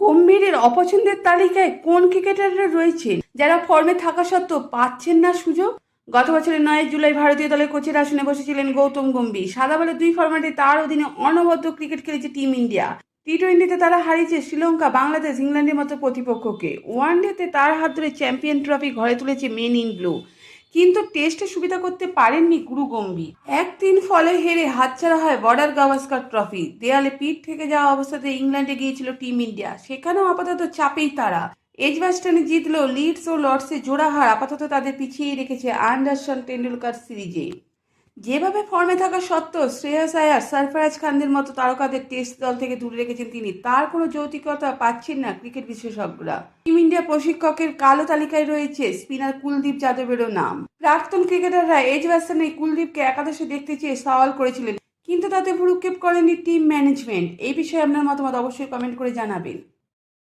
গম্ভীরের অপছন্দের তালিকায় কোন ক্রিকেটাররা রয়েছেন যারা ফর্মে থাকা সত্ত্বেও পাচ্ছেন না সুযোগ? গত বছরের 9 জুলাই ভারতীয় দলের কোচের আসনে বসেছিলেন গৌতম গম্ভীর। সাদা বলে 2 ফরম্যাটে তার অধীনে অনবদ্য ক্রিকেট খেলেছে টিম ইন্ডিয়া। টি-20তে তারা হারিয়েছে শ্রীলঙ্কা, বাংলাদেশ, ইংল্যান্ডের মতো প্রতিপক্ষকে। ওয়ানডেতে তার হাত ধরে চ্যাম্পিয়ন ট্রফি ঘরে তুলেছে মেন ইন ব্লু। কিন্তু টেস্টে সুবিধা করতে পারেননি গুরু গম্ভীর। 1-3 ফলে হেরে হাতছাড়া হয় বর্ডার গাভাস্কার ট্রফি। দেয়ালে পিঠ থেকে যাওয়া অবস্থাতে ইংল্যান্ডে গিয়েছিল টিম ইন্ডিয়া, সেখানেও আপাতত চাপেই তারা। এজবাস্টনে জিতলেও লিডস ও লর্ডসে জোড়া হার আপাতত তাদের পিছিয়ে রেখেছে অ্যান্ডারসন টেন্ডুলকার সিরিজে। যেভাবে ফর্মে থাকা সত্ত্বেও শ্রেয়াস আয়ার, সরফরাজ খানদের মতো তারকাদের টেস্ট দল থেকে দূরে রেখেছেন তিনি, তার কোনো যৌতিকতা পাচ্ছেন না ক্রিকেট বিশেষজ্ঞরা। টিম ইন্ডিয়া প্রশিক্ষকের কালো তালিকায় রয়েছে স্পিনার কুলদীপ যাদবেরও নাম। প্রাক্তন ক্রিকেটাররা এজবাস্টনে কুলদীপকে একাদশে দেখতে চেয়ে সওয়াল করেছিলেন, কিন্তু তাতে ভ্রুক্ষেপ করেনি টিম ম্যানেজমেন্ট। এই বিষয়ে আপনার মতামত অবশ্যই কমেন্ট করে জানাবেন।